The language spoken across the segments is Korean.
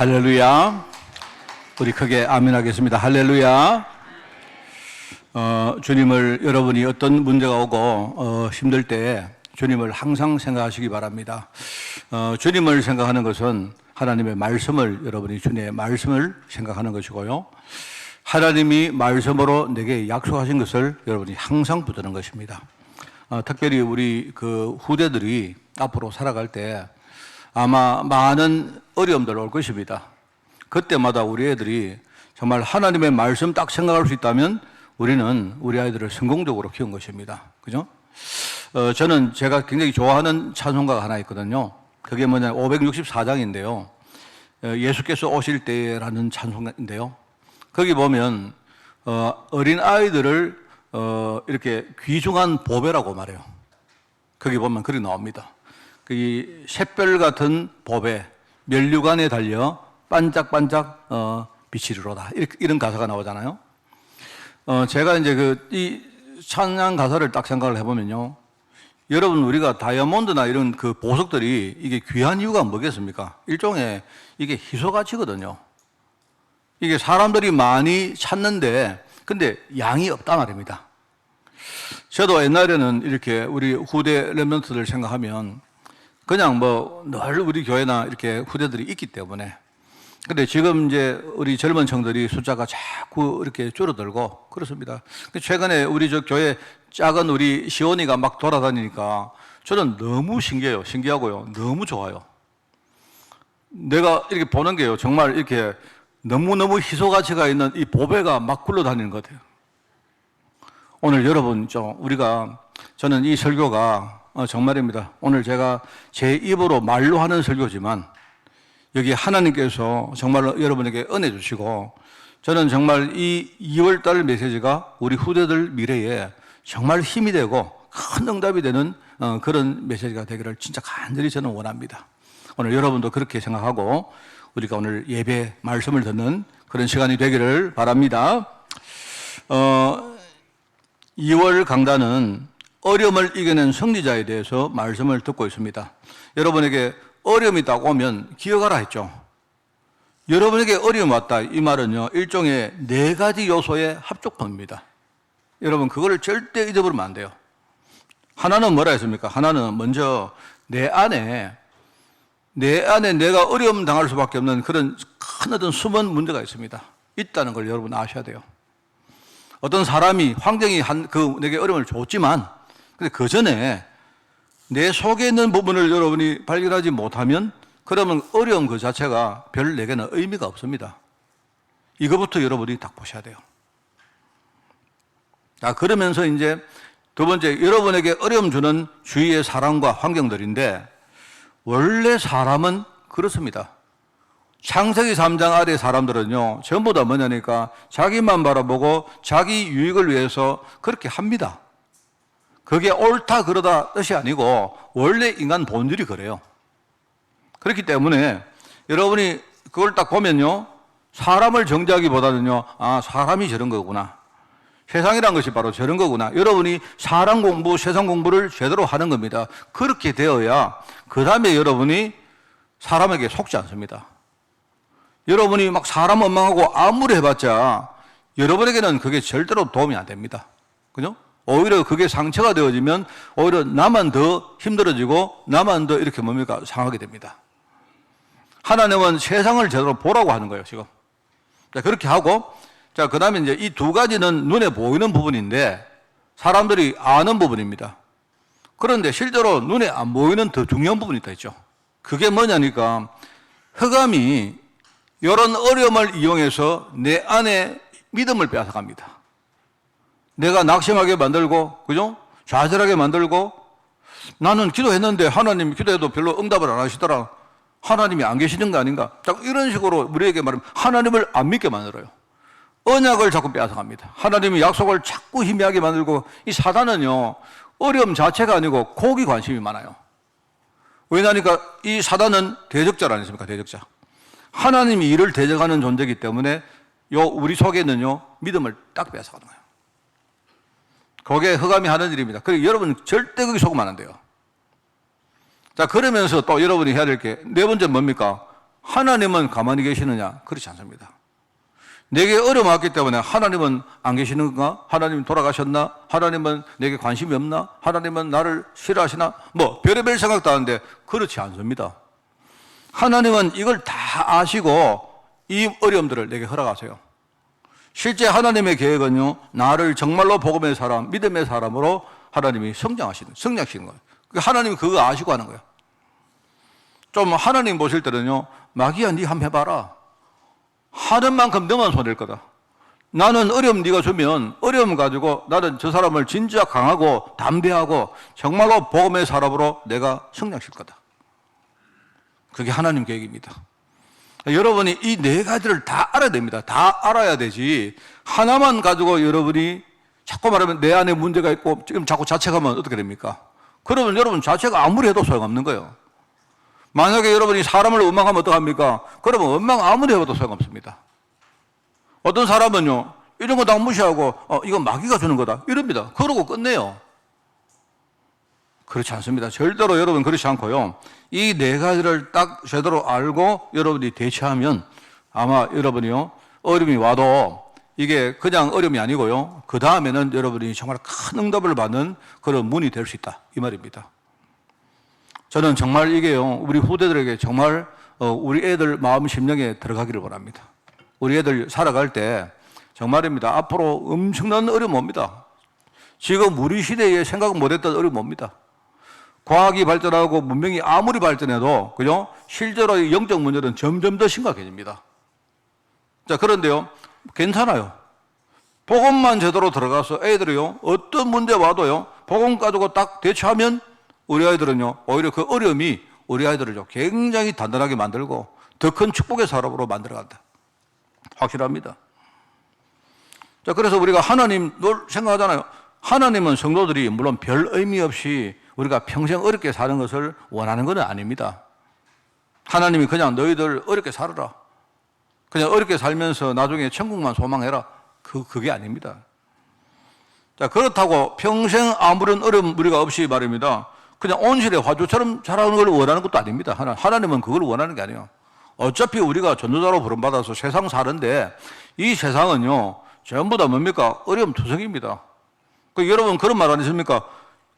할렐루야. 우리 크게 아멘 하겠습니다. 할렐루야. 주님을 여러분이 어떤 문제가 오고 힘들 때 주님을 항상 생각하시기 바랍니다. 주님을 생각하는 것은 하나님의 말씀을, 여러분이 주님의 말씀을 생각하는 것이고요. 하나님이 말씀으로 내게 약속하신 것을 여러분이 항상 붙드는 것입니다. 특별히 우리 그 후대들이 앞으로 살아갈 때 아마 많은 어려움들 올 것입니다. 그때마다 우리 애들이 정말 하나님의 말씀 딱 생각할 수 있다면 우리는 우리 아이들을 성공적으로 키운 것입니다. 그죠? 저는 제가 굉장히 좋아하는 찬송가가 하나 있거든요. 그게 뭐냐, 564장인데요. 예수께서 오실 때라는 찬송가인데요. 거기 보면, 어린 아이들을, 이렇게 귀중한 보배라고 말해요. 거기 보면 그렇게 나옵니다. 이 샛별 같은 보배, 면류관에 달려 반짝반짝 비치리로다. 이런 가사가 나오잖아요. 제가 이제 이 찬양 가사를 딱 생각을 해보면요. 여러분, 우리가 다이아몬드나 이런 그 보석들이 이게 귀한 이유가 뭐겠습니까? 일종의 이게 희소가치거든요. 이게 사람들이 많이 찾는데, 근데 양이 없단 말입니다. 저도 옛날에는 이렇게 우리 후대 렘넌트들 생각하면 그냥 늘 우리 교회나 이렇게 후대들이 있기 때문에. 근데 지금 이제 우리 젊은 청들이 숫자가 자꾸 이렇게 줄어들고 그렇습니다. 최근에 우리 저 교회 작은 우리 시온이가 막 돌아다니니까 저는 너무 신기해요. 신기하고요. 너무 좋아요. 내가 이렇게 보는 게요. 정말 이렇게 너무너무 희소가치가 있는 이 보배가 막 굴러다니는 것 같아요. 오늘 여러분, 저는 이 설교가 정말입니다. 오늘 제가 제 입으로 말로 하는 설교지만 여기 하나님께서 정말로 여러분에게 은혜 주시고, 저는 정말 이 2월달 메시지가 우리 후대들 미래에 정말 힘이 되고 큰 응답이 되는 그런 메시지가 되기를 진짜 간절히 저는 원합니다. 오늘 여러분도 그렇게 생각하고 우리가 오늘 예배 말씀을 듣는 그런 시간이 되기를 바랍니다. 2월 강단은 어려움을 이겨낸 승리자에 대해서 말씀을 듣고 있습니다. 여러분에게 어려움이 딱 오면 기억하라 했죠. 여러분에게 어려움이 왔다, 이 말은요, 일종의 4가지 요소의 합족품입니다. 여러분, 그거를 절대 잊어버리면 안 돼요. 하나는 뭐라 했습니까? 하나는 먼저 내 안에 내가 어려움 당할 수밖에 없는 그런 큰 어떤 숨은 문제가 있습니다. 있다는 걸 여러분 아셔야 돼요. 어떤 사람이, 환경이 내게 어려움을 줬지만, 근데 그 전에 내 속에 있는 부분을 여러분이 발견하지 못하면 그러면 어려움 그 자체가 별 내게는 의미가 없습니다. 이거부터 여러분이 딱 보셔야 돼요. 자, 그러면서 이제 두 번째, 여러분에게 어려움 주는 주위의 사람과 환경들인데, 원래 사람은 그렇습니다. 창세기 3장 아래 사람들은요, 전부 다 뭐냐니까 자기만 바라보고 자기 유익을 위해서 그렇게 합니다. 그게 옳다 그러다 뜻이 아니고 원래 인간 본질이 그래요. 그렇기 때문에 여러분이 그걸 딱 보면요, 사람을 정죄하기보다는요, 아, 사람이 저런 거구나, 세상이란 것이 바로 저런 거구나, 여러분이 사람 공부, 세상 공부를 제대로 하는 겁니다. 그렇게 되어야 그 다음에 여러분이 사람에게 속지 않습니다. 여러분이 막 사람 원망하고 아무리 해봤자 여러분에게는 그게 절대로 도움이 안 됩니다. 그죠? 오히려 그게 상처가 되어지면 오히려 나만 더 힘들어지고 나만 더 이렇게 상하게 됩니다. 하나님은 세상을 제대로 보라고 하는 거예요, 지금. 자, 그렇게 하고, 자, 그 다음에 이제 이 2가지는 눈에 보이는 부분인데 사람들이 아는 부분입니다. 그런데 실제로 눈에 안 보이는 더 중요한 부분이 더 있죠. 그게 뭐냐니까, 흑암이 이런 어려움을 이용해서 내 안에 믿음을 빼앗아갑니다. 내가 낙심하게 만들고, 그죠? 좌절하게 만들고, 나는 기도했는데 하나님 기도해도 별로 응답을 안 하시더라, 하나님이 안 계시는 거 아닌가, 이런 식으로 우리에게 말하면 하나님을 안 믿게 만들어요. 언약을 자꾸 빼앗아갑니다. 하나님의 약속을 자꾸 희미하게 만들고, 이 사단은요, 어려움 자체가 아니고 고기 관심이 많아요. 왜냐니까 이 사단은 대적자 아니십니까? 대적자. 하나님이 이를 대적하는 존재이기 때문에 우리 속에는요, 믿음을 딱 빼앗아가는 거예요. 그게 흑암이 하는 일입니다. 그리고 여러분 절대 거기 속으면 안 돼요. 자, 그러면서 또 여러분이 해야 될 게 4번째 뭡니까? 하나님은 가만히 계시느냐? 그렇지 않습니다. 내게 어려움 왔기 때문에 하나님은 안 계시는가? 하나님 돌아가셨나? 하나님은 내게 관심이 없나? 하나님은 나를 싫어하시나? 뭐 별의별 생각도 하는데 그렇지 않습니다. 하나님은 이걸 다 아시고 이 어려움들을 내게 허락하세요. 실제 하나님의 계획은요, 나를 정말로 복음의 사람, 믿음의 사람으로 하나님이 성장시키는 거예요. 하나님이 그거 아시고 하는 거예요. 좀 하나님 보실 때는요, 마귀야, 니 한번 해봐라. 하는 만큼 너만 손댈 거다. 나는 어려움 네가 주면 어려움 가지고 나는 저 사람을 진짜 강하고 담대하고 정말로 복음의 사람으로 내가 성장시킬 거다. 그게 하나님 계획입니다. 여러분이 이 네 가지를 다 알아야 됩니다. 다 알아야 되지. 하나만 가지고 여러분이 자꾸 말하면 내 안에 문제가 있고 지금 자꾸 자책하면 어떻게 됩니까? 그러면 여러분 자책 아무리 해도 소용없는 거예요. 만약에 여러분이 사람을 원망하면 어떡합니까? 그러면 원망 아무리 해도 소용없습니다. 어떤 사람은요, 이런 거 다 무시하고 이건 마귀가 주는 거다 이럽니다. 그러고 끝내요. 그렇지 않습니다. 절대로 여러분 그렇지 않고요. 이 네 가지를 딱 제대로 알고 여러분이 대처하면 아마 여러분이요, 어려움이 와도 이게 그냥 어려움이 아니고요, 그 다음에는 여러분이 정말 큰 응답을 받는 그런 문이 될 수 있다 이 말입니다. 저는 정말 이게요, 우리 후대들에게 정말 우리 애들 마음 심령에 들어가기를 원합니다. 우리 애들 살아갈 때 정말입니다. 앞으로 엄청난 어려움 옵니다. 지금 우리 시대에 생각 못했던 어려움 옵니다. 과학이 발전하고 문명이 아무리 발전해도 그죠? 실제로 영적 문제는 점점 더 심각해집니다. 자, 그런데요, 괜찮아요. 복음만 제대로 들어가서 애들이요, 어떤 문제 와도요, 복음 가지고 딱 대처하면 우리 아이들은요, 오히려 그 어려움이 우리 아이들을 굉장히 단단하게 만들고 더 큰 축복의 사람으로 만들어간다. 확실합니다. 자, 그래서 우리가 하나님 생각하잖아요. 하나님은 성도들이 물론 별 의미 없이 우리가 평생 어렵게 사는 것을 원하는 건 아닙니다. 하나님이 그냥 너희들 어렵게 살아라. 그냥 어렵게 살면서 나중에 천국만 소망해라. 그게 아닙니다. 자, 그렇다고 평생 아무런 어려움 우리가 없이 말입니다. 그냥 온실의 화초처럼 자라는 걸 원하는 것도 아닙니다. 하나님은 그걸 원하는 게 아니에요. 어차피 우리가 전도자로 부름받아서 세상 사는데 이 세상은요, 전부 다 뭡니까? 어려움 투성입니다. 여러분 그런 말 안 했습니까?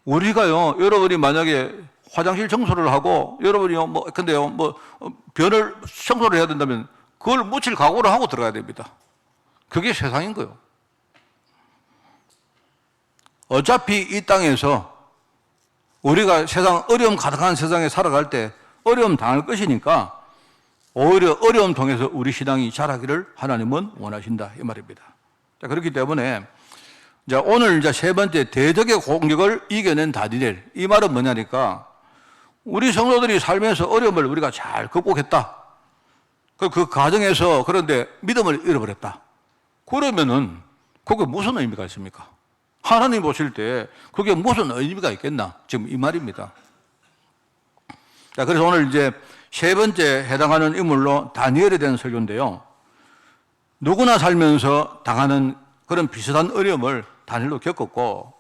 우리가요, 여러분이 만약에 화장실 청소를 하고 여러분이요, 근데요, 변을 청소를 해야 된다면 그걸 묻힐 각오를 하고 들어가야 됩니다. 그게 세상인 거예요. 어차피 이 땅에서 우리가 어려움 가득한 세상에 살아갈 때 어려움 당할 것이니까 오히려 어려움 통해서 우리 신앙이 자라기를 하나님은 원하신다 이 말입니다. 자, 그렇기 때문에 이제 오늘 이제 세 번째 대적의 공격을 이겨낸 다니엘, 이 말은 뭐냐니까 우리 성도들이 살면서 어려움을 우리가 잘 극복했다. 그 과정에서 그런데 믿음을 잃어버렸다. 그러면은 그게 무슨 의미가 있습니까? 하나님 보실 때 그게 무슨 의미가 있겠나? 지금 이 말입니다. 자, 그래서 오늘 이제 세 번째 해당하는 인물로 다니엘에 대한 설교인데요. 누구나 살면서 당하는 그런 비슷한 어려움을 다니엘도 겪었고,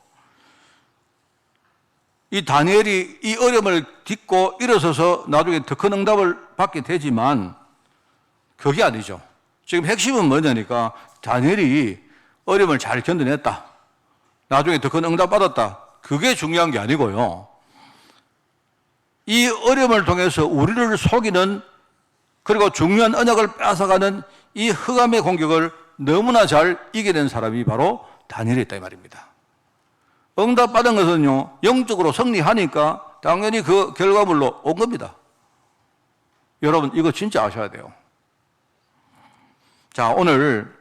이 다니엘이 이 어려움을 딛고 일어서서 나중에 더 큰 응답을 받게 되지만 그게 아니죠. 지금 핵심은 뭐냐니까 다니엘이 어려움을 잘 견뎌냈다. 나중에 더 큰 응답 받았다. 그게 중요한 게 아니고요. 이 어려움을 통해서 우리를 속이는 그리고 중요한 언약을 뺏어가는 이 흑암의 공격을 너무나 잘 이겨낸 사람이 바로 다니엘이 있다 이 말입니다. 응답 받은 것은요, 영적으로 승리하니까 당연히 그 결과물로 온 겁니다. 여러분 이거 진짜 아셔야 돼요. 자, 오늘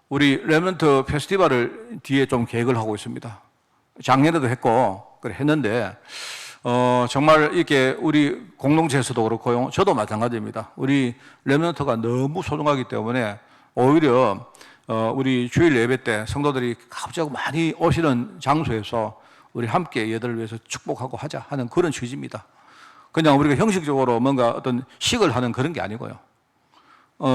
우리 렘넌트 페스티벌을 뒤에 좀 계획을 하고 있습니다. 작년에도 했고 그래 했는데 정말 이렇게 우리 공동체에서도 그렇고요, 저도 마찬가지입니다. 우리 렘넌트가 너무 소중하기 때문에 오히려 우리 주일 예배 때 성도들이 갑자기 많이 오시는 장소에서 우리 함께 얘들을 위해서 축복하고 하자 하는 그런 취지입니다. 그냥 우리가 형식적으로 뭔가 어떤 식을 하는 그런 게 아니고요.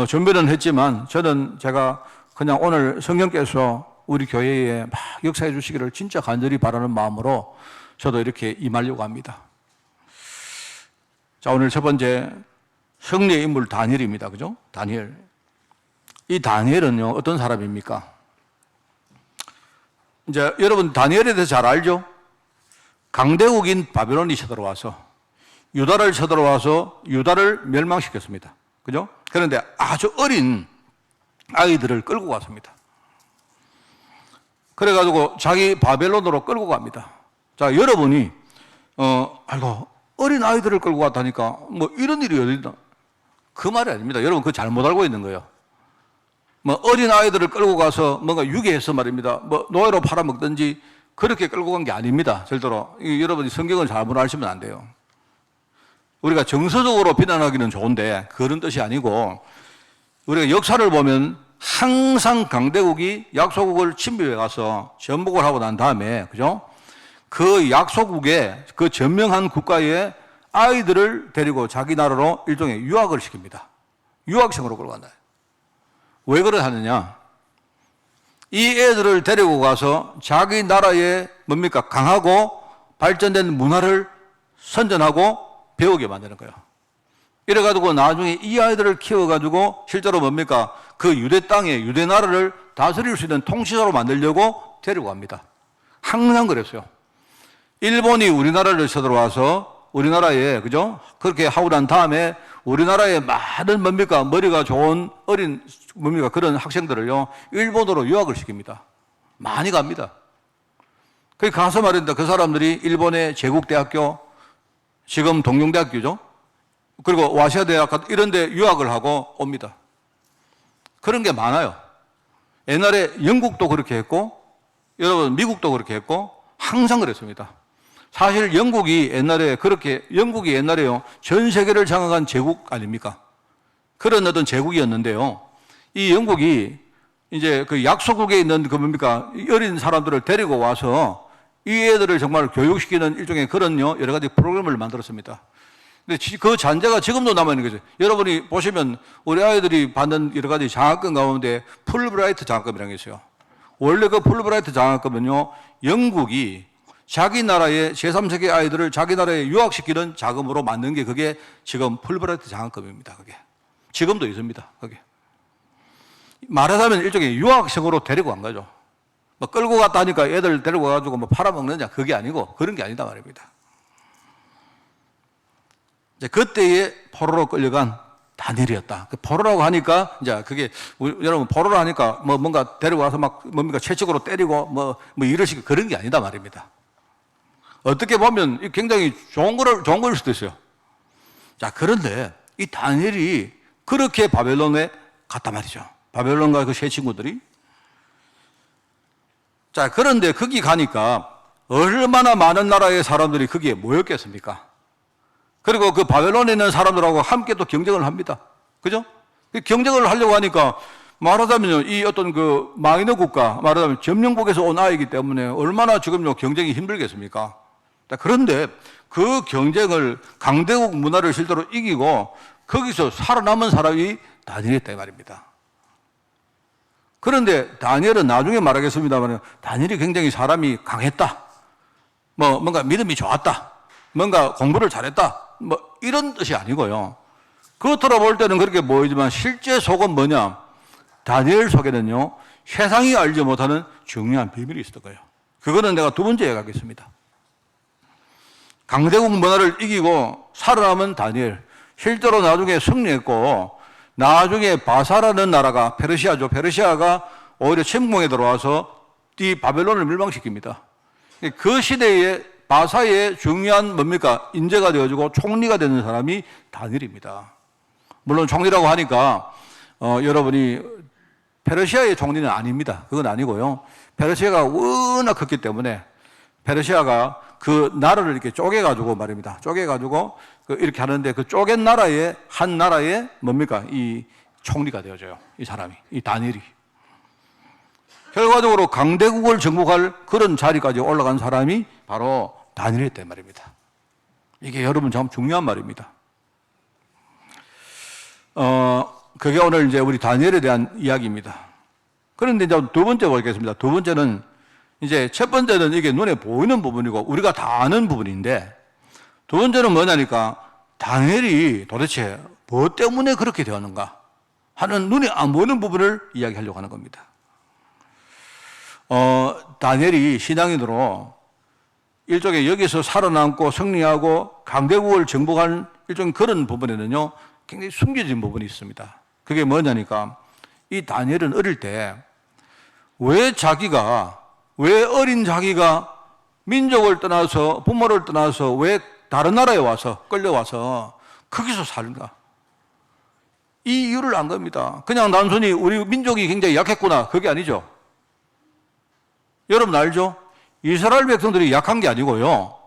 준비는 했지만 제가 그냥 오늘 성령께서 우리 교회에 막 역사해 주시기를 진짜 간절히 바라는 마음으로 저도 이렇게 임하려고 합니다. 자, 오늘 첫 번째 승리의 인물 다니엘입니다. 그죠? 다니엘. 이 다니엘은요, 어떤 사람입니까? 이제 여러분 다니엘에 대해서 잘 알죠? 강대국인 바벨론이 쳐들어와서 유다를 쳐들어와서 유다를 멸망시켰습니다. 그죠? 그런데 아주 어린 아이들을 끌고 갔습니다. 그래가지고 자기 바벨론으로 끌고 갑니다. 자, 여러분이, 아이고, 어린 아이들을 끌고 갔다니까, 뭐 이런 일이 어디 있나? 그 말이 아닙니다. 여러분, 그거 잘못 알고 있는 거예요. 뭐 어린 아이들을 끌고 가서 뭔가 유괴해서 말입니다. 뭐 노예로 팔아먹든지 그렇게 끌고 간 게 아닙니다. 절대로. 여러분이 성경을 잘못 아시면 안 돼요. 우리가 정서적으로 비난하기는 좋은데 그런 뜻이 아니고 우리가 역사를 보면 항상 강대국이 약소국을 침범해 가서 전복을 하고 난 다음에, 그죠? 그 약소국의 그 전명한 국가의 아이들을 데리고 자기 나라로 일종의 유학을 시킵니다. 유학생으로 끌고 간다. 왜 그래 하느냐? 이 애들을 데리고 가서 자기 나라의 뭡니까? 강하고 발전된 문화를 선전하고 배우게 만드는 거예요. 이래가지고 나중에 이 아이들을 키워가지고 실제로 뭡니까? 그 유대 땅에 유대 나라를 다스릴 수 있는 통치자로 만들려고 데리고 갑니다. 항상 그랬어요. 일본이 우리나라를 쳐들어와서 우리나라에, 그죠? 그렇게 하고 난 다음에 우리나라에 많은 뭡니까? 머리가 좋은 어린 뭡니까? 그런 학생들을요, 일본으로 유학을 시킵니다. 많이 갑니다. 거기 가서 말입니다. 그 사람들이 일본의 제국대학교, 지금 동명대학교죠? 그리고 와시아대학 이런 데 유학을 하고 옵니다. 그런 게 많아요. 옛날에 영국도 그렇게 했고, 여러분, 미국도 그렇게 했고, 항상 그랬습니다. 사실 영국이 옛날에요, 전 세계를 장악한 제국 아닙니까? 그런 어떤 제국이었는데요. 이 영국이 이제 그 약소국에 있는 그 뭡니까? 어린 사람들을 데리고 와서 이 애들을 정말 교육시키는 일종의 그런요, 여러 가지 프로그램을 만들었습니다. 근데 그 잔재가 지금도 남아있는 거죠. 여러분이 보시면 우리 아이들이 받는 여러 가지 장학금 가운데 풀브라이트 장학금이라는 게 있어요. 원래 그 풀브라이트 장학금은요, 영국이 자기 나라의 제3세계 아이들을 자기 나라에 유학시키는 자금으로 만든 게 그게 지금 풀브라이트 장학금입니다. 그게. 지금도 있습니다. 그게. 말하자면 일종의 유학생으로 데리고 간 거죠. 뭐 끌고 갔다 하니까 애들 데리고 가가지고 뭐 팔아먹느냐, 그게 아니고 그런 게 아니다 말입니다. 이제 그때에 포로로 끌려간 다니엘이었다. 그 포로라고 하니까 이제 그게 여러분 포로라 하니까 뭐 뭔가 데리고 와서 막 뭡니까 채찍으로 때리고 뭐 이러시고 그런 게 아니다 말입니다. 어떻게 보면 굉장히 좋은 걸 수도 있어요. 자, 그런데 이 다니엘이 그렇게 바벨론에 갔단 말이죠. 바벨론과 그 세 친구들이. 자, 그런데 거기 가니까 얼마나 많은 나라의 사람들이 거기에 모였겠습니까? 그리고 그 바벨론에 있는 사람들하고 함께 또 경쟁을 합니다. 그죠? 경쟁을 하려고 하니까 말하자면 이 어떤 그 마이너 국가, 말하자면 점령국에서 온 아이기 때문에 얼마나 지금 경쟁이 힘들겠습니까? 그런데 그 경쟁을 강대국 문화를 실제로 이기고 거기서 살아남은 사람이 다니엘이었다 이 말입니다. 그런데 다니엘은 나중에 말하겠습니다만 다니엘이 굉장히 사람이 강했다. 뭔가 믿음이 좋았다. 뭔가 공부를 잘했다. 이런 뜻이 아니고요. 겉으로 볼 때는 그렇게 보이지만 실제 속은 뭐냐? 다니엘 속에는요, 세상이 알지 못하는 중요한 비밀이 있을 거예요. 그거는 내가 두 번째 얘기하겠습니다. 강대국 문화를 이기고 살아남은 다니엘. 실제로 나중에 승리했고, 나중에 바사라는 나라가 페르시아죠. 페르시아가 오히려 침공에 들어와서 이 바벨론을 멸망시킵니다. 그 시대에 바사의 중요한 뭡니까? 인재가 되어지고 총리가 되는 사람이 다니엘입니다. 물론 총리라고 하니까 여러분이 페르시아의 총리는 아닙니다. 그건 아니고요. 페르시아가 워낙 컸기 때문에 페르시아가 그 나라를 이렇게 쪼개가지고 말입니다. 쪼개가지고 이렇게 하는데 그 쪼갠 나라의 한 나라의 뭡니까? 이 총리가 되어져요. 이 사람이, 이 다니엘이. 결과적으로 강대국을 정복할 그런 자리까지 올라간 사람이 바로 다니엘이었단 말입니다. 이게 여러분 참 중요한 말입니다. 그게 오늘 이제 우리 다니엘에 대한 이야기입니다. 그런데 이제 두 번째 보겠습니다. 두 번째는 이제 첫 번째는 이게 눈에 보이는 부분이고 우리가 다 아는 부분인데 두 번째는 뭐냐니까 다니엘이 도대체 뭐 때문에 그렇게 되었는가 하는 눈에 안 보이는 부분을 이야기하려고 하는 겁니다. 다니엘이 신앙인으로 일종의 여기서 살아남고 승리하고 강대국을 정복한 일종의 그런 부분에는요, 굉장히 숨겨진 부분이 있습니다. 그게 뭐냐니까, 이 다니엘은 어릴 때 왜 어린 자기가 민족을 떠나서 부모를 떠나서 왜 다른 나라에 와서 끌려와서 거기서 살는가? 이 이유를 안 겁니다. 그냥 단순히 우리 민족이 굉장히 약했구나, 그게 아니죠. 여러분 알죠? 이스라엘 백성들이 약한 게 아니고요,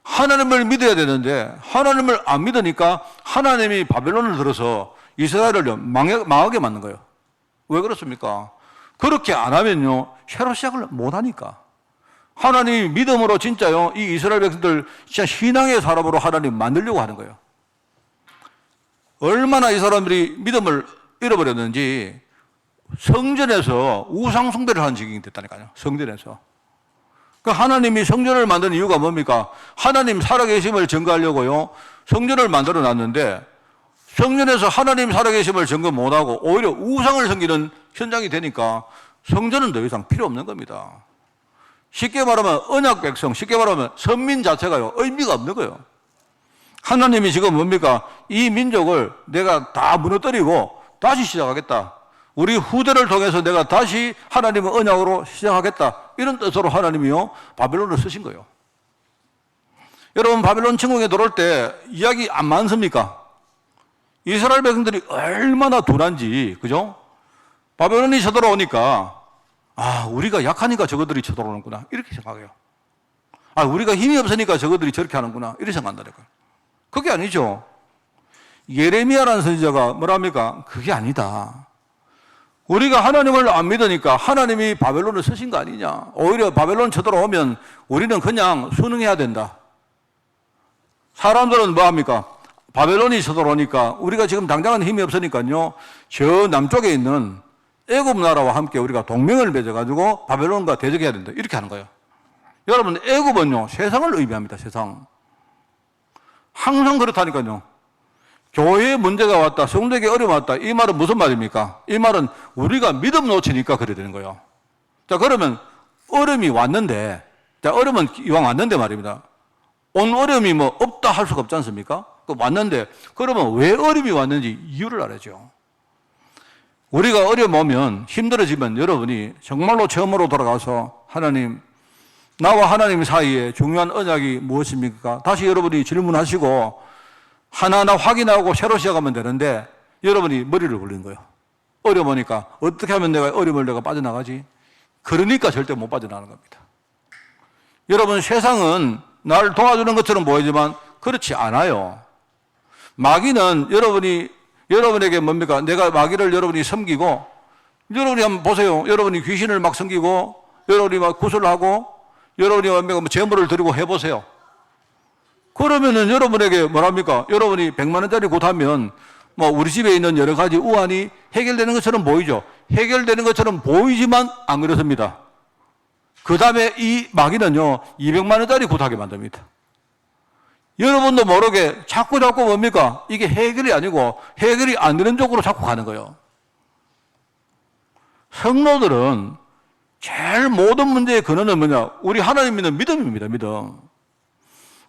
하나님을 믿어야 되는데 하나님을 안 믿으니까 하나님이 바벨론을 들어서 이스라엘을 망하게 만든 거예요. 왜 그렇습니까? 그렇게 안 하면요, 새로 시작을 못 하니까. 하나님이 믿음으로 진짜요, 이 이스라엘 백성들 진짜 신앙의 사람으로 하나님 만들려고 하는 거예요. 얼마나 이 사람들이 믿음을 잃어버렸는지 성전에서 우상숭배를 하는 지경이 됐다니까요. 성전에서. 그 하나님이 성전을 만드는 이유가 뭡니까? 하나님 살아계심을 증거하려고요, 성전을 만들어 놨는데 성전에서 하나님 살아계심을 증거 못하고 오히려 우상을 섬기는 현장이 되니까 성전은 더 이상 필요 없는 겁니다. 쉽게 말하면 언약 백성, 쉽게 말하면 선민 자체가요, 의미가 없는 거예요. 하나님이 지금 뭡니까? 이 민족을 내가 다 무너뜨리고 다시 시작하겠다. 우리 후대를 통해서 내가 다시 하나님의 언약으로 시작하겠다. 이런 뜻으로 하나님이요, 바벨론을 쓰신 거예요. 여러분, 바벨론 침공에 들어올 때 이야기 안 많습니까? 이스라엘 백성들이 얼마나 둔한지, 그죠? 바벨론이 쳐들어오니까, 우리가 약하니까 저것들이 쳐들어오는구나, 이렇게 생각해요. 우리가 힘이 없으니까 저것들이 저렇게 하는구나, 이렇게 생각한다니까요. 그게 아니죠. 예레미야라는 선지자가 뭐랍니까? 그게 아니다. 우리가 하나님을 안 믿으니까 하나님이 바벨론을 쓰신 거 아니냐. 오히려 바벨론 쳐들어오면 우리는 그냥 순응해야 된다. 사람들은 뭐합니까? 바벨론이 쳐들어오니까 우리가 지금 당장은 힘이 없으니까요, 저 남쪽에 있는 애굽 나라와 함께 우리가 동맹을 맺어가지고 바벨론과 대적해야 된다, 이렇게 하는 거예요. 여러분, 애굽은요, 세상을 의미합니다. 세상. 항상 그렇다니까요. 교회에 문제가 왔다, 성도에게 어려움이 왔다, 이 말은 무슨 말입니까? 이 말은 우리가 믿음 놓치니까 그래 되는 거예요. 자, 그러면 어려움이 왔는데, 어려움은 이왕 왔는데 말입니다. 온 어려움이 뭐 없다 할 수가 없지 않습니까? 왔는데, 그러면 왜 어려움이 왔는지 이유를 알아야죠. 우리가 어려움 오면, 힘들어지면 여러분이 정말로 처음으로 돌아가서 하나님, 나와 하나님 사이에 중요한 언약이 무엇입니까? 다시 여러분이 질문하시고 하나하나 확인하고 새로 시작하면 되는데, 여러분이 머리를 굴린 거예요. 어려움 오니까 어떻게 하면 내가 어려움을 내가 빠져나가지? 그러니까 절대 못 빠져나가는 겁니다. 여러분, 세상은 나를 도와주는 것처럼 보이지만 그렇지 않아요. 마귀는 여러분에게 뭡니까? 내가 마귀를 여러분이 섬기고, 여러분이 한번 보세요. 여러분이 귀신을 막 섬기고, 여러분이 막 구슬하고, 여러분이 뭡니까? 제물을 드리고 해보세요. 그러면은 여러분에게 뭐랍니까? 여러분이 100만 원짜리 굿하면 뭐 우리 집에 있는 여러 가지 우환이 해결되는 것처럼 보이죠. 해결되는 것처럼 보이지만 안 그렇습니다. 그 다음에 이 마귀는요, 200만 원짜리 굿하게 만듭니다. 여러분도 모르게 자꾸 뭡니까? 이게 해결이 아니고 해결이 안 되는 쪽으로 자꾸 가는 거예요. 성도들은 제일 모든 문제의 근원은 뭐냐? 우리 하나님 믿는 믿음입니다. 믿음.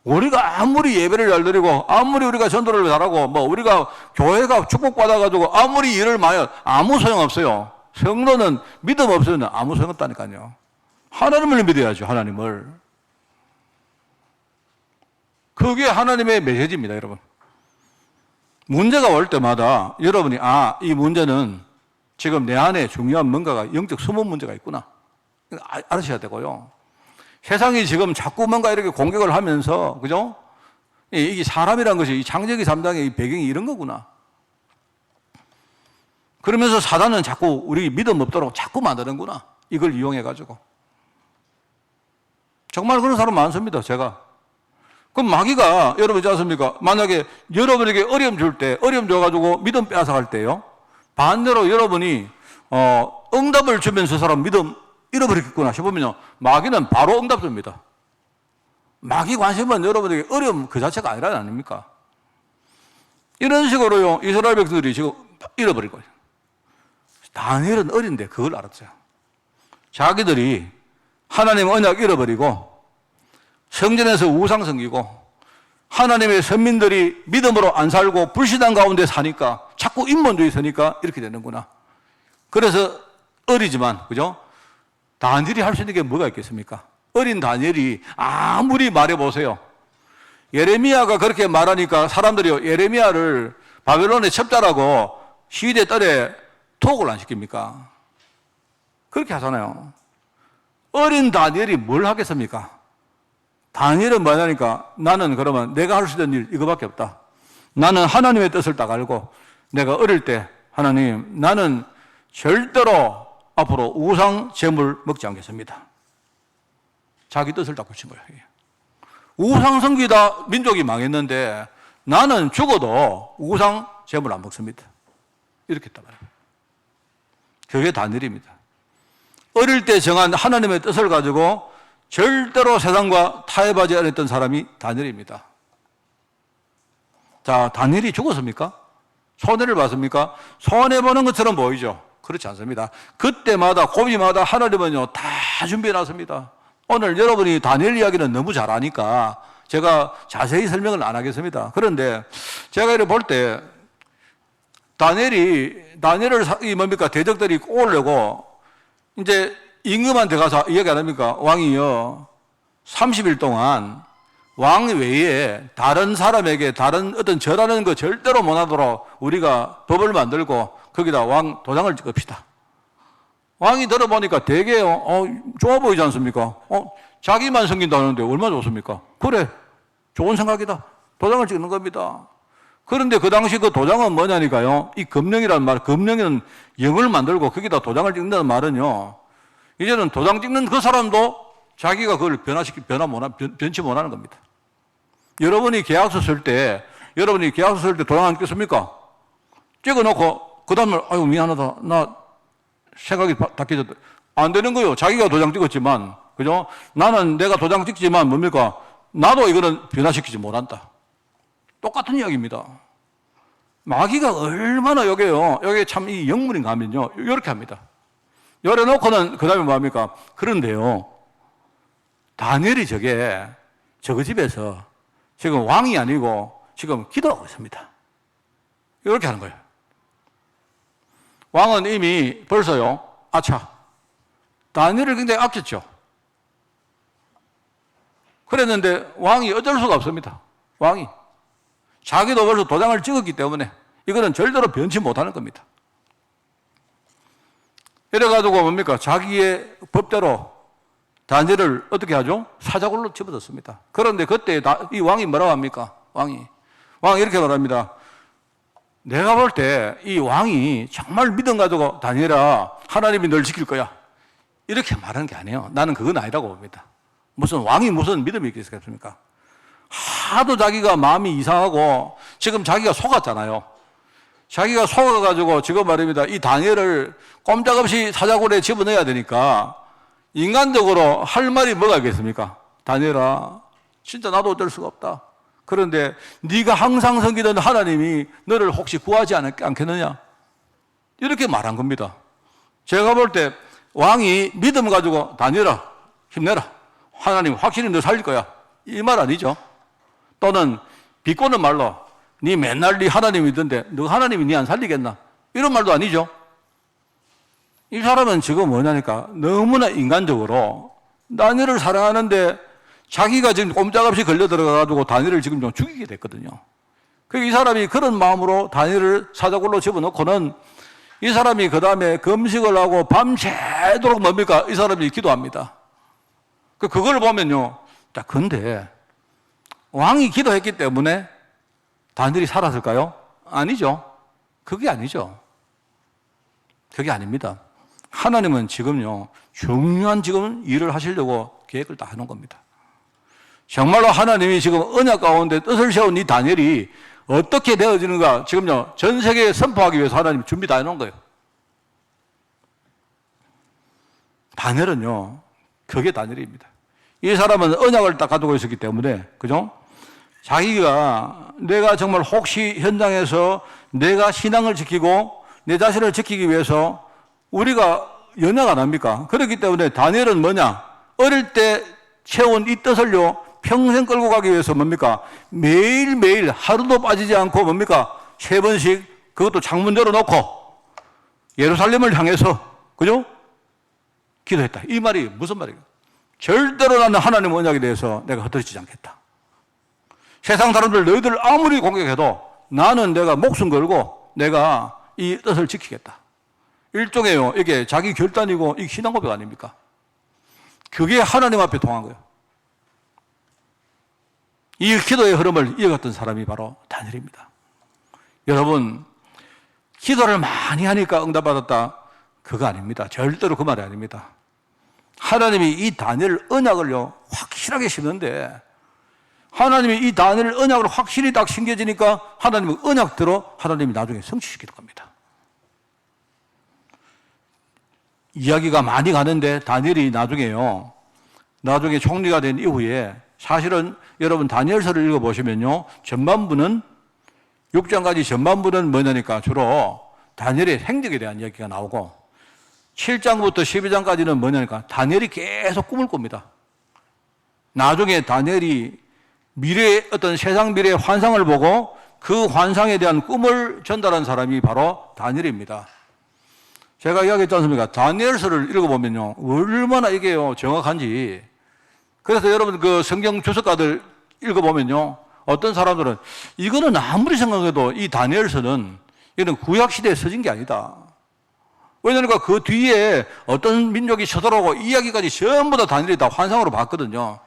우리가 아무리 예배를 잘 드리고 아무리 우리가 전도를 잘하고 뭐 우리가 교회가 축복받아가지고 아무리 일을 많이 해도 아무 소용없어요. 성도는 믿음 없으면 아무 소용없다니까요. 하나님을 믿어야죠. 하나님을. 그게 하나님의 메시지입니다. 여러분. 문제가 올 때마다 여러분이 이 문제는 지금 내 안에 중요한 뭔가가 영적 숨은 문제가 있구나, 알으셔야 되고요. 세상이 지금 자꾸 뭔가 이렇게 공격을 하면서, 그죠? 이게 사람이란 것이 이 창조기 3장의 이 배경이 이런 거구나. 그러면서 사단은 자꾸 우리 믿음 없도록 자꾸 만드는구나. 이걸 이용해가지고. 정말 그런 사람 많습니다, 제가. 그럼 마귀가, 여러분 있지 않습니까? 만약에 여러분에게 어려움 줄 때, 어려움 줘가지고 믿음 빼앗아갈 때요, 반대로 여러분이, 응답을 주면서 사람 믿음 잃어버리겠구나 싶으면요, 마귀는 바로 응답 줍니다. 마귀 관심은 여러분에게 어려움 그 자체가 아니라 아닙니까? 이런 식으로요, 이스라엘 백성들이 지금 잃어버린 거예요. 다니엘은 어린데 그걸 알았어요. 자기들이 하나님 언약 잃어버리고 성전에서 우상 섬기고 하나님의 선민들이 믿음으로 안 살고 불신앙 가운데 사니까 자꾸 인본주의 서니까 이렇게 되는구나. 그래서 어리지만, 그죠? 다니엘이 할 수 있는 게 뭐가 있겠습니까? 어린 다니엘이 아무리 말해보세요. 예레미야가 그렇게 말하니까 사람들이 예레미야를 바벨론에 첩자라고 시위대 뜰에 투옥을 안 시킵니까? 그렇게 하잖아요. 어린 다니엘이 뭘 하겠습니까? 다니엘은 뭐냐니까 나는 그러면 내가 할 수 있는 일 이거밖에 없다. 나는 하나님의 뜻을 딱 알고 내가 어릴 때 하나님 나는 절대로 앞으로 우상 제물 먹지 않겠습니다. 자기 뜻을 딱 붙인 거예요. 우상 섬기다 민족이 망했는데 나는 죽어도 우상 제물 안 먹습니다. 이렇게 했단 말이에요. 그게 다니엘입니다. 어릴 때 정한 하나님의 뜻을 가지고 절대로 세상과 타협하지 않았던 사람이 다니엘입니다. 자, 다니엘이 죽었습니까? 손해를 봤습니까? 손해보는 것처럼 보이죠? 그렇지 않습니다. 그때마다 고비마다 하나님은요 다 준비해놨습니다. 오늘 여러분이 다니엘 이야기는 너무 잘 아니까 제가 자세히 설명을 안 하겠습니다. 그런데 제가 이렇게 볼 때 다니엘을 뭡니까? 대적들이 꼬으려고 이제 임금한테 가서 이야기 안 합니까? 왕이요 30일 동안 왕 외에 다른 사람에게 다른 어떤 절하는 거 절대로 못하도록 우리가 법을 만들고 거기다 왕 도장을 찍읍시다. 왕이 들어보니까 되게 좋아 보이지 않습니까? 자기만 섬긴다는데 얼마나 좋습니까? 그래, 좋은 생각이다. 도장을 찍는 겁니다. 그런데 그 당시 그 도장은 뭐냐니까요. 이 금령이라는 말, 금령은 영을 만들고 거기다 도장을 찍는다는 말은요. 이제는 도장 찍는 그 사람도 자기가 그걸 변치 못하는 겁니다. 여러분이 계약서 쓸 때 도장 안 찍습니까? 찍어놓고 그 다음에 아유 미안하다 나 생각이 바뀌었다 안 되는 거예요. 자기가 도장 찍었지만 그죠? 나는 내가 도장 찍지만 뭡니까? 나도 이거는 변화시키지 못한다. 똑같은 이야기입니다. 마귀가 얼마나 여기에 참 이 영물인가 하면요 이렇게 합니다. 열어놓고는 그 다음에 뭐합니까? 그런데요 다니엘이 저거 집에서 지금 왕이 아니고 지금 기도하고 있습니다. 이렇게 하는 거예요. 왕은 이미 벌써요, 아차, 다니엘을 굉장히 아꼈죠. 그랬는데 왕이 어쩔 수가 없습니다. 왕이. 자기도 벌써 도장을 찍었기 때문에 이거는 절대로 변치 못하는 겁니다. 이래가지고 뭡니까? 자기의 법대로 다니엘을 어떻게 하죠? 사자굴로 집어넣습니다. 그런데 그때 이 왕이 뭐라고 합니까? 왕이 이렇게 말합니다. 내가 볼 때 이 왕이 정말 믿음 가지고 다니엘아 하나님이 널 지킬 거야 이렇게 말하는 게 아니에요. 나는 그건 아니라고 봅니다. 왕이 무슨 믿음이 있겠습니까? 하도 자기가 마음이 이상하고 지금 자기가 속았잖아요. 자기가 속아가지고 지금 말입니다. 이 다니엘을 꼼짝없이 사자굴에 집어넣어야 되니까 인간적으로 할 말이 뭐가 있겠습니까? 다니엘아 진짜 나도 어쩔 수가 없다. 그런데 네가 항상 섬기던 하나님이 너를 혹시 구하지 않겠느냐? 이렇게 말한 겁니다. 제가 볼 때 왕이 믿음 가지고 다니엘아 힘내라. 하나님 확실히 너 살릴 거야. 이 말 아니죠? 또는 비꼬는 말로 네 맨날 네 하나님 믿던데 너 하나님이 네 안 살리겠나? 이런 말도 아니죠? 이 사람은 지금 뭐냐니까 너무나 인간적으로 다니엘을 사랑하는데 자기가 지금 꼼짝없이 걸려 들어가가지고 다니엘을 지금 좀 죽이게 됐거든요. 이 사람이 그런 마음으로 다니엘을 사자굴로 집어넣고는 이 사람이 그 다음에 금식을 하고 밤새도록 뭡니까? 이 사람이 기도합니다. 그걸 보면요. 자, 근데 왕이 기도했기 때문에 다니엘이 살았을까요? 아니죠. 그게 아니죠. 그게 아닙니다. 하나님은 지금요, 중요한 지금 일을 하시려고 계획을 다 해놓은 겁니다. 정말로 하나님이 지금 언약 가운데 뜻을 세운 이 다니엘이 어떻게 되어지는가 지금요, 전 세계에 선포하기 위해서 하나님이 준비 다 해놓은 거예요. 다니엘은요, 그게 다니엘입니다. 이 사람은 언약을 딱 가지고 있었기 때문에, 그죠? 자기가 내가 정말 혹시 현장에서 내가 신앙을 지키고 내 자신을 지키기 위해서 우리가 연약 안 합니까? 그렇기 때문에 다니엘은 뭐냐? 어릴 때 채운 이 뜻을요 평생 끌고 가기 위해서 뭡니까? 매일매일 하루도 빠지지 않고 뭡니까? 3번씩 그것도 창문 열어놓고 예루살렘을 향해서 그죠? 기도했다. 이 말이 무슨 말이에요? 절대로 나는 하나님 언약에 대해서 내가 흩어지지 않겠다. 세상 사람들 너희들 아무리 공격해도 나는 내가 목숨 걸고 내가 이 뜻을 지키겠다. 일종의요, 이게 자기 결단이고 이 신앙 고백 아닙니까? 그게 하나님 앞에 통한 거예요. 이 기도의 흐름을 이어갔던 사람이 바로 다니엘입니다. 여러분, 기도를 많이 하니까 응답받았다. 그거 아닙니다. 절대로 그 말이 아닙니다. 하나님이 이 다니엘 언약을요, 확실하게 심는데, 하나님이 이 다니엘 언약을 확실히 딱 심겨지니까 하나님은 언약대로 하나님이 나중에 성취시킬 겁니다. 이야기가 많이 가는데 다니엘이 나중에 총리가 된 이후에 사실은 여러분 다니엘서를 읽어보시면요, 전반부는 6장까지 전반부는 뭐냐니까 주로 다니엘의 행적에 대한 이야기가 나오고 7장부터 12장까지는 뭐냐니까 다니엘이 계속 꿈을 꿉니다. 나중에 다니엘이 미래의 어떤 세상 미래의 환상을 보고 그 환상에 대한 꿈을 전달한 사람이 바로 다니엘입니다. 제가 이야기했지 않습니까? 다니엘서를 읽어보면요, 얼마나 이게요 정확한지. 그래서 여러분 그 성경 주석가들 읽어보면요, 어떤 사람들은 이거는 아무리 생각해도 이 다니엘서는 이건 구약시대에 써진 게 아니다. 왜냐하니까 그 뒤에 어떤 민족이 쳐들어오고 이야기까지 전부 다 다니엘이 다 환상으로 봤거든요.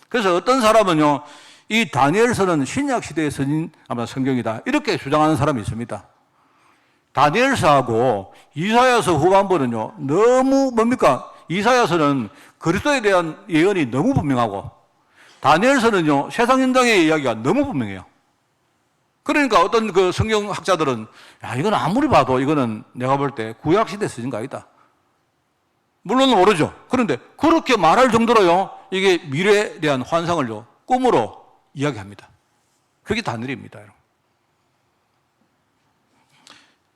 그래서 어떤 사람은요, 이 다니엘서는 신약시대에 써진 아마 성경이다, 이렇게 주장하는 사람이 있습니다. 다니엘서하고 이사야서 후반부는요, 너무 뭡니까? 이사야서는 그리스도에 대한 예언이 너무 분명하고 다니엘서는요, 세상 현장의 이야기가 너무 분명해요. 그러니까 어떤 그 성경학자들은 야, 이건 아무리 봐도 이거는 내가 볼 때 구약시대에 쓰진 거 아니다. 물론 모르죠. 그런데 그렇게 말할 정도로요, 이게 미래에 대한 환상을요, 꿈으로 이야기합니다. 그게 다니엘입니다, 여러분.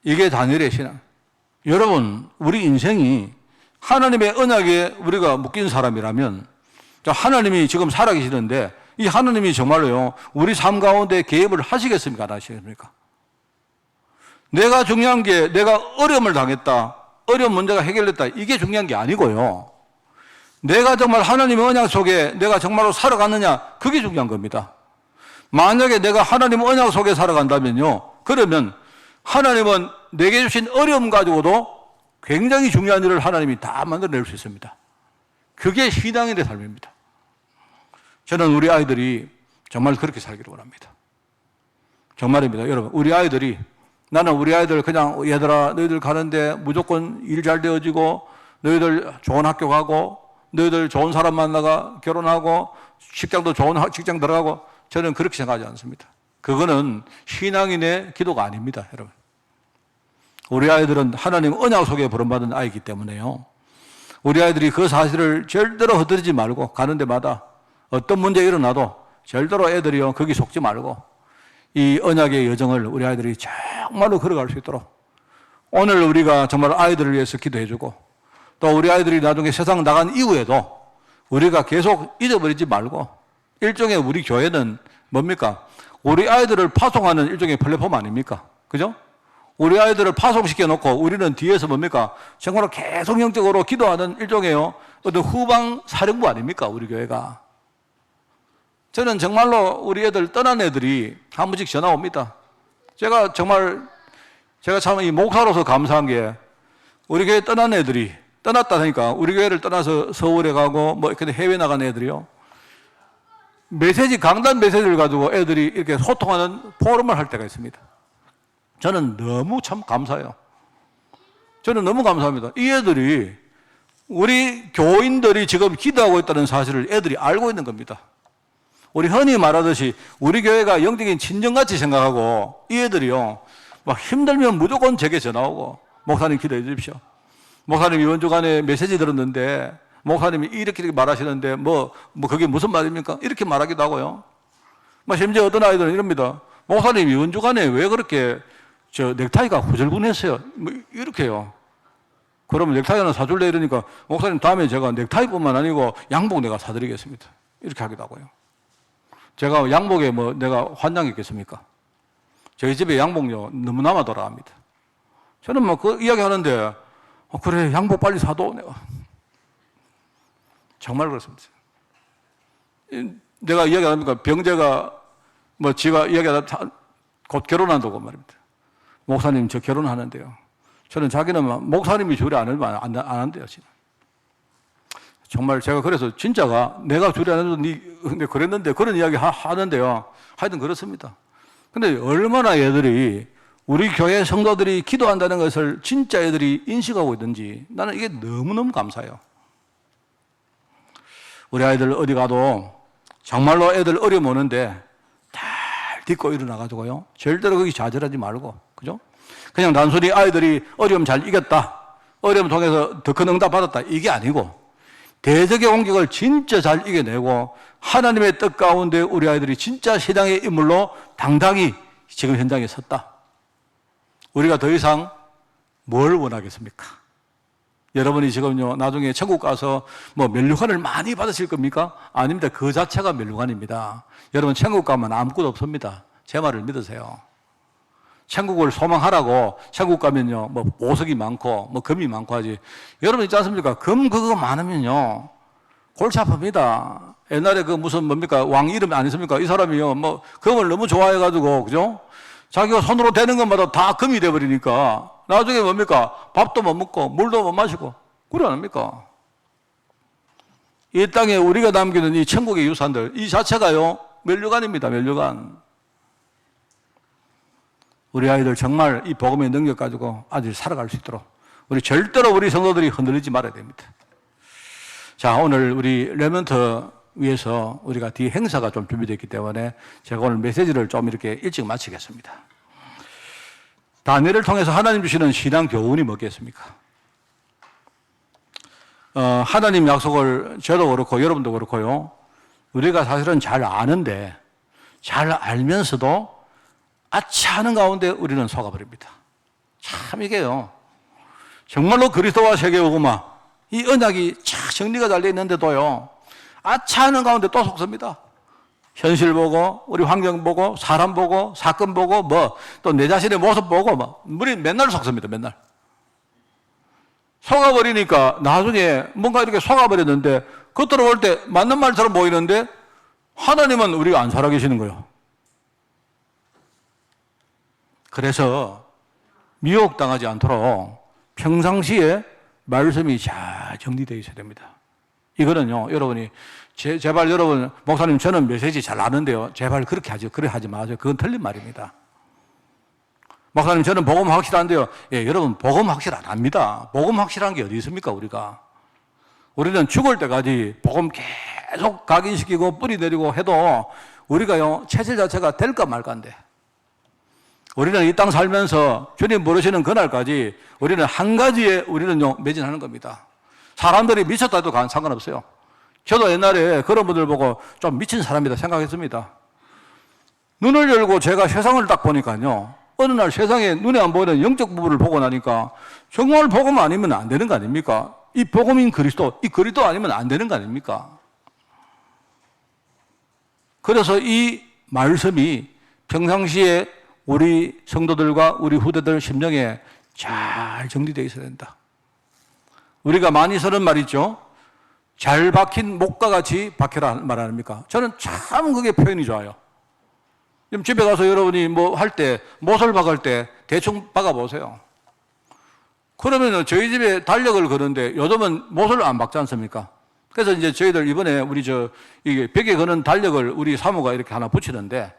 이게 다니엘의 신앙. 여러분, 우리 인생이 하나님의 언약에 우리가 묶인 사람이라면, 하나님이 지금 살아계시는데 이 하나님이 정말로요, 우리 삶 가운데 개입을 하시겠습니까? 안 하시겠습니까? 내가 중요한 게 내가 어려움을 당했다, 어려운 문제가 해결됐다, 이게 중요한 게 아니고요, 내가 정말 하나님의 언약 속에 내가 정말로 살아가느냐, 그게 중요한 겁니다. 만약에 내가 하나님의 언약 속에 살아간다면요, 그러면 하나님은 내게 주신 어려움 가지고도 굉장히 중요한 일을 하나님이 다 만들어낼 수 있습니다. 그게 신앙인의 삶입니다. 저는 우리 아이들이 정말 그렇게 살기를 원합니다. 정말입니다. 여러분, 우리 아이들이, 나는 우리 아이들 그냥 얘들아 너희들 가는데 무조건 일 잘 되어지고 너희들 좋은 학교 가고 너희들 좋은 사람 만나가 결혼하고 직장도 좋은 직장 들어가고, 저는 그렇게 생각하지 않습니다. 그거는 신앙인의 기도가 아닙니다, 여러분. 우리 아이들은 하나님 언약 속에 부름받은 아이기 때문에요, 우리 아이들이 그 사실을 절대로 흩어지지 말고 가는 데마다 어떤 문제가 일어나도 절대로 애들이요 거기 속지 말고 이 언약의 여정을 우리 아이들이 정말로 걸어갈 수 있도록 오늘 우리가 정말 아이들을 위해서 기도해주고, 또 우리 아이들이 나중에 세상 나간 이후에도 우리가 계속 잊어버리지 말고, 일종의 우리 교회는 뭡니까? 우리 아이들을 파송하는 일종의 플랫폼 아닙니까? 그죠? 우리 아이들을 파송시켜 놓고 우리는 뒤에서 뭡니까? 정말로 계속 영적으로 기도하는 일종의 어떤 후방 사령부 아닙니까? 우리 교회가. 저는 정말로 우리 애들 떠난 애들이 한 번씩 전화 옵니다. 제가 참 이 목사로서 감사한 게, 우리 교회 떠난 애들이 떠났다니까 우리 교회를 떠나서 서울에 가고 뭐 이렇게 해외 나간 애들이요, 메시지, 강단 메시지를 가지고 애들이 이렇게 소통하는 포럼을 할 때가 있습니다. 저는 너무 참 감사해요. 저는 너무 감사합니다. 이 애들이, 우리 교인들이 지금 기도하고 있다는 사실을 애들이 알고 있는 겁니다. 우리 흔히 말하듯이 우리 교회가 영적인 친정같이 생각하고, 이 애들이요, 막 힘들면 무조건 제게 전화 오고, 목사님 기도해 주십시오. 목사님 이번 주간에 메시지 들었는데 목사님이 이렇게 말하시는데 그게 무슨 말입니까? 이렇게 말하기도 하고요. 심지어 어떤 아이들은 이럽니다. 목사님이 연주간에 왜 그렇게 넥타이가 후줄근했어요? 이렇게요. 그러면 넥타이 하나 사줄래? 이러니까 목사님 다음에 제가 넥타이뿐만 아니고 양복 내가 사드리겠습니다. 이렇게 하기도 하고요. 제가 양복에 내가 환장했겠습니까? 저희 집에 양복요 너무나마 돌아갑니다. 저는 그 이야기 하는데 그래 양복 빨리 사도 내가 정말 그렇습니다. 내가 이야기 합니까? 병재가 지가 이야기하다 곧 결혼한다고 말입니다. 목사님 저 결혼하는데요. 저는 자기는 목사님이 주례 안 한대요. 정말 제가 그래서 진짜가 내가 주례 안 해도 근데 그랬는데 그런 이야기 하는데요. 하여튼 그렇습니다. 근데 얼마나 애들이 우리 교회 성도들이 기도한다는 것을 진짜 애들이 인식하고 있는지 나는 이게 너무너무 감사해요. 우리 아이들 어디 가도 정말로 애들 어려움 오는데 잘 딛고 일어나가지고요. 절대로 거기 좌절하지 말고, 그죠? 그냥 단순히 아이들이 어려움 잘 이겼다, 어려움 통해서 더 큰 응답 받았다, 이게 아니고 대적의 공격을 진짜 잘 이겨내고 하나님의 뜻 가운데 우리 아이들이 진짜 신앙의 인물로 당당히 지금 현장에 섰다. 우리가 더 이상 뭘 원하겠습니까? 여러분이 지금요 나중에 천국 가서 면류관을 많이 받으실 겁니까? 아닙니다. 그 자체가 면류관입니다. 여러분 천국 가면 아무것도 없습니다. 제 말을 믿으세요. 천국을 소망하라고 천국 가면요 보석이 많고 금이 많고 하지. 여러분 있지 않습니까? 금 그거 많으면요 골치 아픕니다. 옛날에 무슨 왕 이름 안 있습니까? 이 사람이요 금을 너무 좋아해가지고, 그죠? 자기가 손으로 대는 것마다 다 금이 돼버리니까 나중에 밥도 못 먹고 물도 못 마시고 그래 안 합니까? 이 땅에 우리가 남기는 이 천국의 유산들 이 자체가요 면류관입니다. 면류관. 우리 아이들 정말 이 복음의 능력 가지고 아주 살아갈 수 있도록 절대로 우리 성도들이 흔들리지 말아야 됩니다. 자, 오늘 우리 레몬트 위해서 우리가 뒤 행사가 좀 준비되어 있기 때문에 제가 오늘 메시지를 좀 이렇게 일찍 마치겠습니다. 다니엘을 통해서 하나님 주시는 신앙 교훈이 뭐겠습니까? 하나님 약속을 저도 그렇고 여러분도 그렇고요. 우리가 사실은 잘 아는데 잘 알면서도 아차하는 가운데 우리는 속아버립니다. 참 이게요. 정말로 그리스도와 세계복음화 이 언약이 착 정리가 잘 되어 있는데도요. 아차하는 가운데 또 속습니다. 현실 보고 우리 환경 보고 사람 보고 사건 보고 또 내 자신의 모습 보고 우리 맨날 속습니다. 맨날. 속아버리니까 나중에 뭔가 이렇게 속아버렸는데 겉으로 볼 때 맞는 말처럼 보이는데 하나님은 우리가 안 살아계시는 거예요. 그래서 미혹당하지 않도록 평상시에 말씀이 잘 정리되어 있어야 됩니다. 이거는요, 여러분이 제발 여러분, 목사님 저는 메시지 잘 아는데요. 제발 그렇게 하지 마세요. 그건 틀린 말입니다. 목사님 저는 복음 확실한데요. 예, 여러분 복음 확실 안 합니다. 복음 확실한 게 어디 있습니까, 우리가? 우리는 죽을 때까지 복음 계속 각인시키고 뿌리 내리고 해도 우리가요, 체질 자체가 될까 말까인데. 우리는 이 땅 살면서 주님 부르시는 그날까지 우리는 한 가지에 우리는요, 매진하는 겁니다. 사람들이 미쳤다 해도 상관없어요. 저도 옛날에 그런 분들 보고 좀 미친 사람이다 생각했습니다. 눈을 열고 제가 세상을 딱 보니까요, 어느 날 세상에 눈에 안 보이는 영적 부분을 보고 나니까 정말 복음 아니면 안 되는 거 아닙니까? 이 복음인 그리스도, 이 그리스도 아니면 안 되는 거 아닙니까? 그래서 이 말씀이 평상시에 우리 성도들과 우리 후대들 심령에 잘 정리되어 있어야 된다. 우리가 많이 쓰는 말 있죠? 잘 박힌 목과 같이 박혀라 말 아닙니까? 저는 참 그게 표현이 좋아요. 지금 집에 가서 여러분이 할 때, 못을 박을 때 대충 박아보세요. 그러면 저희 집에 달력을 거는데 요즘은 못을 안 박지 않습니까? 그래서 이제 저희들 이번에 우리 이게 벽에 거는 달력을 우리 사모가 이렇게 하나 붙이는데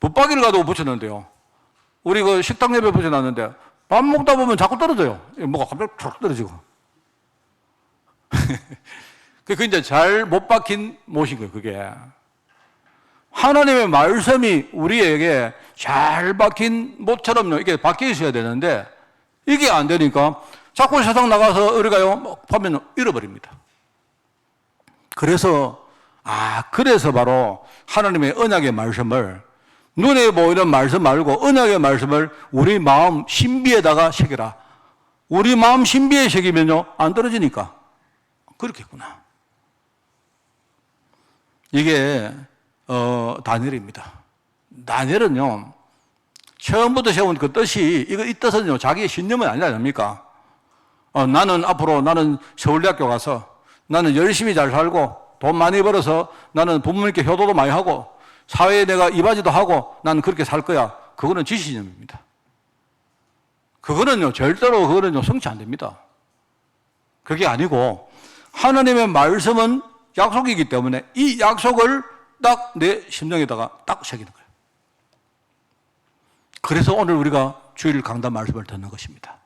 붙박이를 가지고 붙였는데요. 우리 그 식당 옆에 붙여놨는데 밥 먹다 보면 자꾸 떨어져요. 뭐가 갑자기 툭 떨어지고. 그게 이제 잘 못 박힌 못인 거예요, 그게. 하나님의 말씀이 우리에게 잘 박힌 못처럼요, 이게 박혀 있어야 되는데 이게 안 되니까 자꾸 세상 나가서 우리가요, 보면 잃어버립니다. 그래서 그래서 바로 하나님의 언약의 말씀을 눈에 보이는 말씀 말고 언약의 말씀을 우리 마음 신비에다가 새겨라. 우리 마음 신비에 새기면요, 안 떨어지니까. 그렇겠구나. 이게 다니엘입니다. 다니엘은요, 처음부터 세운 그 뜻이, 이 뜻은요, 자기의 신념은 아니지 않습니까? 나는 앞으로 나는 서울대학교 가서 나는 열심히 잘 살고 돈 많이 벌어서 나는 부모님께 효도도 많이 하고 사회에 내가 이바지도 하고 나는 그렇게 살 거야. 그거는 지시신념입니다. 그거는요, 절대로 그거는요, 성취 안 됩니다. 그게 아니고 하나님의 말씀은 약속이기 때문에 이 약속을 딱 내 심령에다가 딱 새기는 거예요. 그래서 오늘 우리가 주일 강단 말씀을 듣는 것입니다.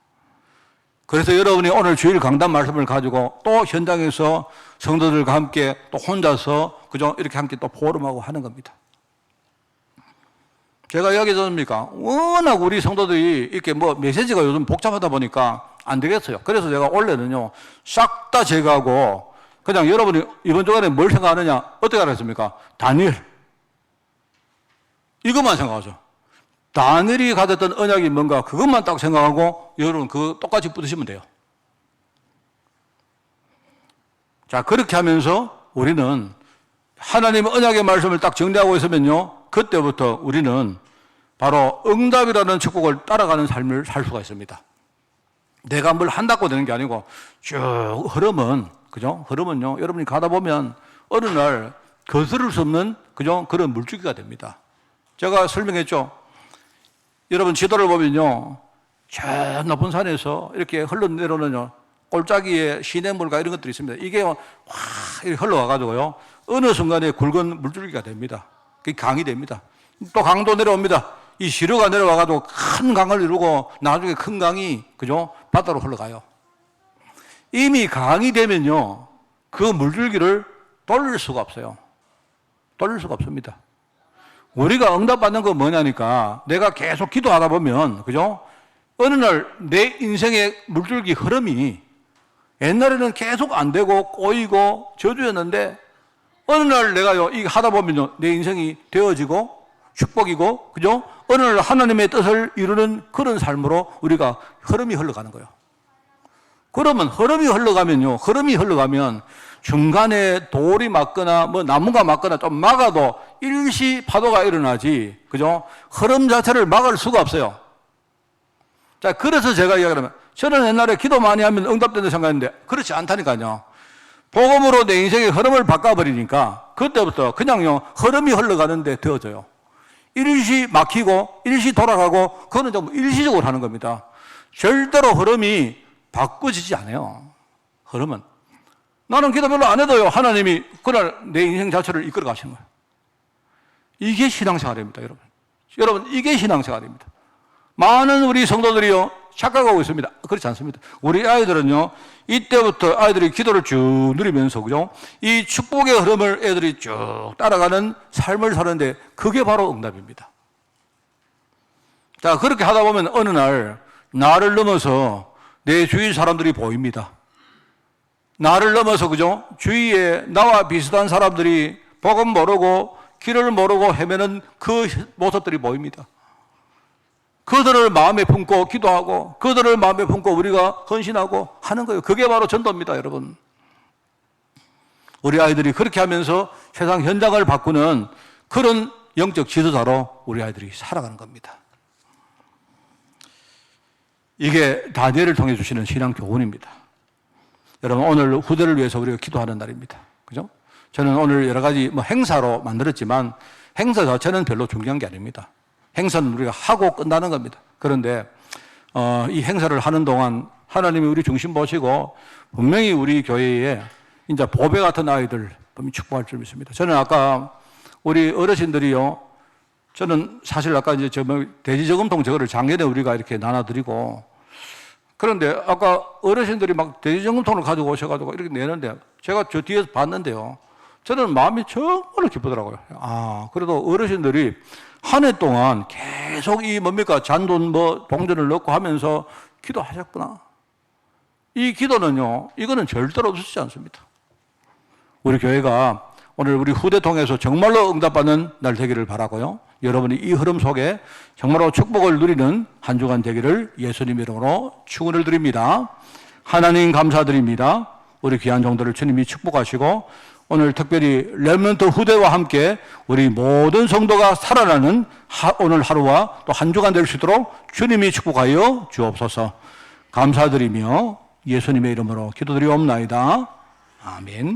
그래서 여러분이 오늘 주일 강단 말씀을 가지고 또 현장에서 성도들과 함께 또 혼자서 그죠? 이렇게 함께 또 포럼하고 하는 겁니다. 제가 이야기 드립니까? 워낙 우리 성도들이 이렇게 뭐 메시지가 요즘 복잡하다 보니까 안 되겠어요. 그래서 제가 원래는요, 싹 다 제거하고 그냥 여러분이 이번 주간에 뭘 생각하느냐? 어떻게 알았습니까? 다니엘. 이것만 생각하죠. 다니엘이 가졌던 언약이 뭔가 그것만 딱 생각하고 여러분 그거 똑같이 붙으시면 돼요. 자, 그렇게 하면서 우리는 하나님의 언약의 말씀을 딱 정리하고 있으면요, 그때부터 우리는 바로 응답이라는 축복을 따라가는 삶을 살 수가 있습니다. 내가 뭘 한다고 되는 게 아니고 쭉 흐름은, 그죠? 흐름은요, 여러분이 가다 보면 어느 날 거스를 수 없는, 그죠? 그런 물줄기가 됩니다. 제가 설명했죠. 여러분 지도를 보면요, 저 높은 산에서 이렇게 흘러내려오는 골짜기에 시냇물과 이런 것들이 있습니다. 이게 확 이렇게 흘러와가지고요, 어느 순간에 굵은 물줄기가 됩니다. 그게 강이 됩니다. 또 강도 내려옵니다. 이 시류가 내려와가지고 큰 강을 이루고 나중에 큰 강이, 그죠? 바다로 흘러가요. 이미 강이 되면요, 그 물줄기를 돌릴 수가 없어요. 돌릴 수가 없습니다. 우리가 응답받는 건 뭐냐니까, 내가 계속 기도하다 보면, 그죠? 어느 날 내 인생의 물줄기 흐름이 옛날에는 계속 안 되고 꼬이고 저주였는데, 어느 날 내가요, 이거 하다 보면요, 내 인생이 되어지고 축복이고, 그죠? 어느 날 하나님의 뜻을 이루는 그런 삶으로 우리가 흐름이 흘러가는 거예요. 그러면 흐름이 흘러가면 중간에 돌이 맞거나 뭐 나무가 맞거나 좀 막아도 일시 파도가 일어나지, 그죠? 흐름 자체를 막을 수가 없어요. 자, 그래서 제가 이야기하면, 저는 옛날에 기도 많이 하면 응답된다고 생각했는데 그렇지 않다니까요. 복음으로 내 인생의 흐름을 바꿔버리니까 그때부터 그냥요, 흐름이 흘러가는데 되어져요. 일시 막히고 일시 돌아가고 그거는 좀 일시적으로 하는 겁니다. 절대로 흐름이 바꿔지지 않아요. 흐름은. 나는 기도 별로 안 해도요, 하나님이 그날 내 인생 자체를 이끌어 가시는 거예요. 이게 신앙생활입니다, 여러분. 여러분, 이게 신앙생활입니다. 많은 우리 성도들이요, 착각하고 있습니다. 그렇지 않습니다. 우리 아이들은요, 이때부터 아이들이 기도를 쭉 누리면서, 그죠? 이 축복의 흐름을 애들이 쭉 따라가는 삶을 사는데 그게 바로 응답입니다. 자, 그렇게 하다 보면 어느 날 나를 넘어서 내 주위 사람들이 보입니다. 나를 넘어서, 그죠? 주위에 나와 비슷한 사람들이 복음 모르고 길을 모르고 헤매는 그 모습들이 보입니다. 그들을 마음에 품고 기도하고 그들을 마음에 품고 우리가 헌신하고 하는 거예요. 그게 바로 전도입니다, 여러분. 우리 아이들이 그렇게 하면서 세상 현장을 바꾸는 그런 영적 지도자로 우리 아이들이 살아가는 겁니다. 이게 다니엘을 통해 주시는 신앙 교훈입니다. 여러분, 오늘 후대를 위해서 우리가 기도하는 날입니다. 그죠? 저는 오늘 여러 가지 행사로 만들었지만 행사 자체는 별로 중요한 게 아닙니다. 행사는 우리가 하고 끝나는 겁니다. 그런데 이 행사를 하는 동안 하나님이 우리 중심 보시고 분명히 우리 교회에 이제 보배 같은 아이들 축복할 줄 믿습니다. 저는 아까 우리 어르신들이요, 저는 사실 아까 이제 돼지저금통 저거를 작년에 우리가 이렇게 나눠드리고, 그런데 아까 어르신들이 막 돼지저금통을 가지고 오셔가지고 이렇게 내는데 제가 저 뒤에서 봤는데요, 저는 마음이 정말로 기쁘더라고요. 그래도 어르신들이 한 해 동안 계속 이 잔돈 동전을 넣고 하면서 기도하셨구나. 이 기도는요, 이거는 절대로 없으시지 않습니다. 우리 교회가 오늘 우리 후대 통해서 정말로 응답받는 날 되기를 바라고요. 여러분이 이 흐름 속에 정말로 축복을 누리는 한 주간 되기를 예수님 이름으로 축원을 드립니다. 하나님 감사드립니다. 우리 귀한 종들을 주님이 축복하시고 오늘 특별히 렘넌트 후대와 함께 우리 모든 성도가 살아나는 오늘 하루와 또 한 주간 될 수 있도록 주님이 축복하여 주옵소서. 감사드리며 예수님의 이름으로 기도드리옵나이다. 아멘.